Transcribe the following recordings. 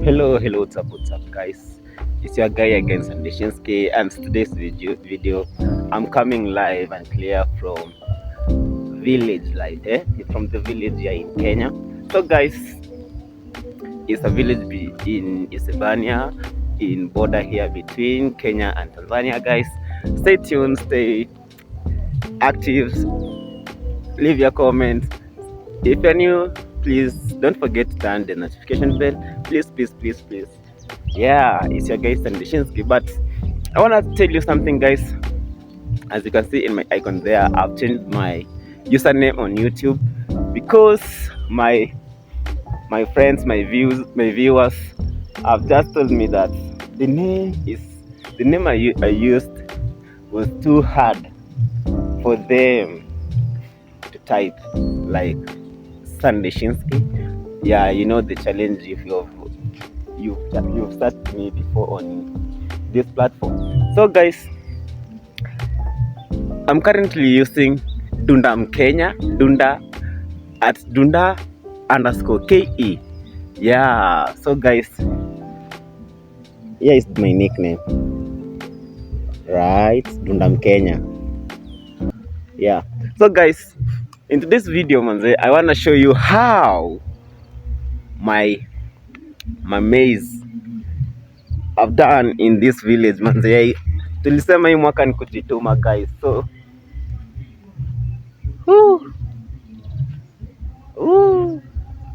Hello, what's up, guys? It's your guy again, Sandeshinsky, and today's video, I'm coming live and clear from village, It's from the village here in Kenya. So, guys, it's a village in Isebania, in border here between Kenya and Tanzania, guys. Stay tuned, stay active, leave your comments. If you're new, please don't forget to turn the notification bell. Please. Yeah, it's your guy Sandeshinsky. But I want to tell you something, guys. As you can see in my icon there, I've changed my username on YouTube because my friends, my viewers have just told me that the name I used was too hard for them to type, like Sandeshinsky. Yeah, you know the challenge if you've started me before on this platform. So, guys, I'm currently using Dunda Mkenya, Dunda _KE. Yeah, so guys, here is my nickname, right? Dunda Mkenya. Yeah, so guys, in today's video, manze, I want to show you how my maize I've done in this village, manze. Tulisema hii mwaka ni kujituma, guys. So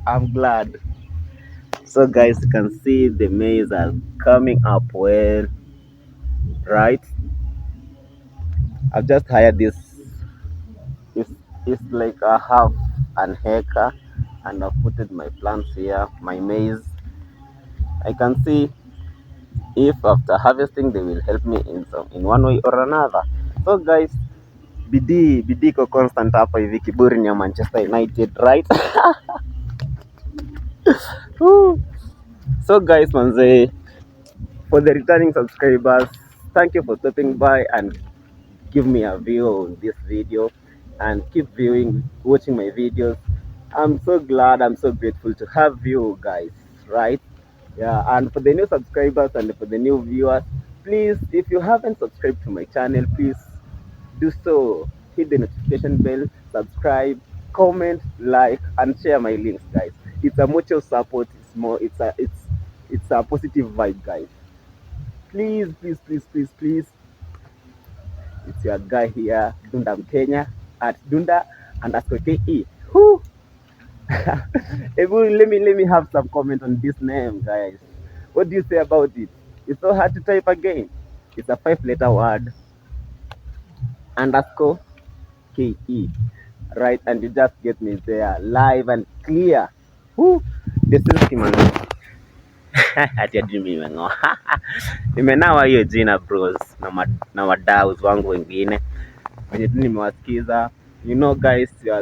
I'm glad. So, guys, you can see the maize are coming up well, right? I've just hired this. It's like a half an acre, and I've put my plants here, my maize. I can see if after harvesting they will help me in one way or another. So, guys, bidii ko constant hapa hivi, kiburi ni ya Manchester United, right? So, guys, manze, for the returning subscribers, thank you for stopping by and give me a view on this video and keep watching my videos. I'm so glad, I'm so grateful to have you guys, right? Yeah, and for the new subscribers and for the new viewers, please, if you haven't subscribed to my channel, please do so. Hit the notification bell, subscribe, comment, like, and share my links, guys. It's a mutual support. It's a positive vibe, guys. Please. It's your guy here, Dunda Mkenya, at Dunda _KE. Let me have some comment on this name, guys. What do you say about it? It's so hard to type again. It's a 5-letter word, _KE, right? And you just get me there live and clear. This is Kiman. Ati adimi imengoa. Nimenawa hiyo jina, bros, na wadau wangu wengine wenye tu nimewasikiza. You know, guys, you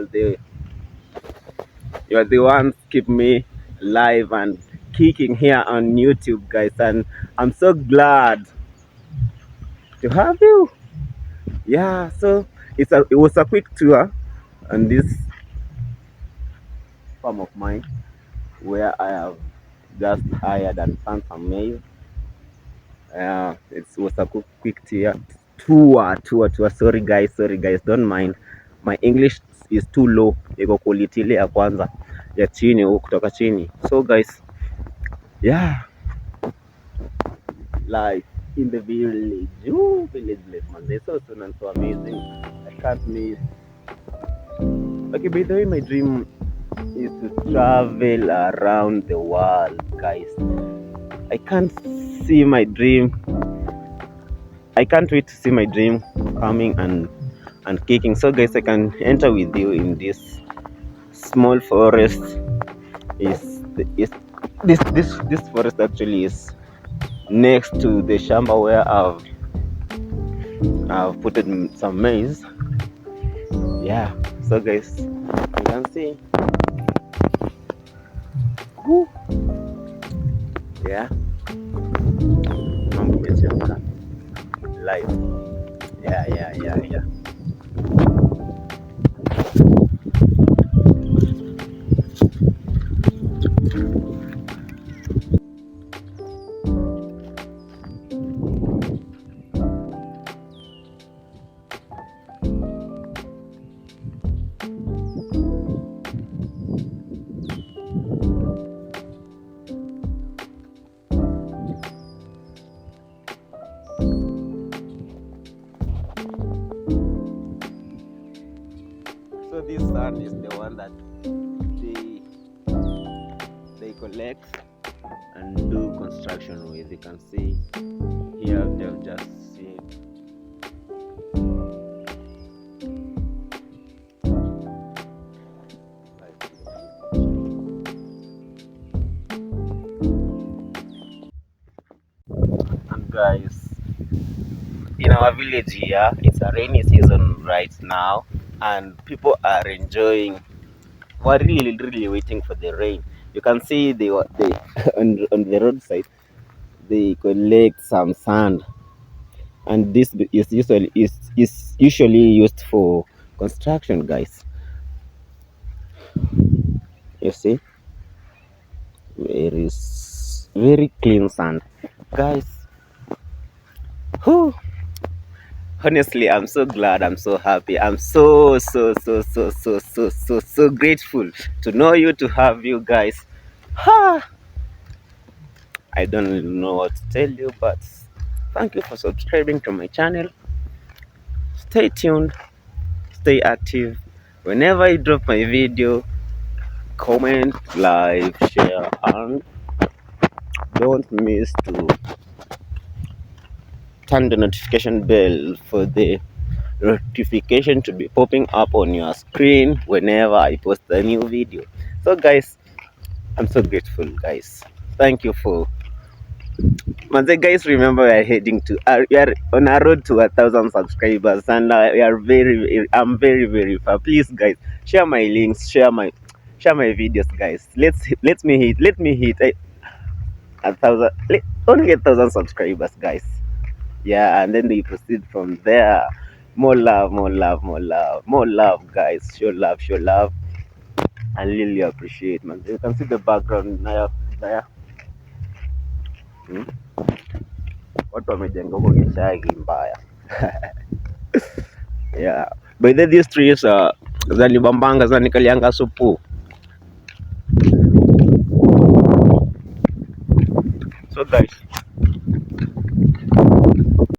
are the ones keep me live and kicking here on YouTube, guys, and I'm so glad to have you. Yeah, so it was a quick tour on this farm of mine where I have just hired and found some maize. It was a quick tour. Sorry guys, don't mind. My English is too low. Iko quality ile ya kwanza ya chini kutoka chini. So, guys, yeah, like in the village, village man, they're so soon and so amazing. I can't miss. Okay, by the way, my dream is to travel around the world, guys. I can't wait to see my dream coming and kicking. So, guys, I can enter with you in this small forest. This forest actually is next to the shamba where I've put some maize. Yeah, so, guys, you can see. Yeah, live. Yeah. collect and do construction with. You can see here they've just seen. And guys, in our village here, it's a rainy season right now, and people are enjoying. We're really waiting for the rain. You can see they on the roadside they collect some sand, and this is usually used for construction, guys. You see, there is very clean sand, guys. Whew. Honestly, I'm so glad. I'm so happy. I'm so grateful to know you, to have you guys. Ha! I don't even know what to tell you, but thank you for subscribing to my channel. Stay tuned, stay active. Whenever I drop my video, comment, like, share, and don't miss to turn the notification bell for the notification to be popping up on your screen whenever I post a new video. So guys, I'm so grateful, guys. Thank you for Manze, guys, remember we are heading to we are on a road to 1,000 subscribers, and we are I'm very far. Please, guys, share my links, share my videos, guys. Let me hit 1,000, only 1,000 subscribers, guys. Yeah, and then we proceed from there. More love, more love, guys. Show love. I really appreciate, man. You can see the background there. Hmm? Watu wamejenga huko Gishagi mbaya. Yeah. By the these trees zanibambanga zanikalianga supu. So guys,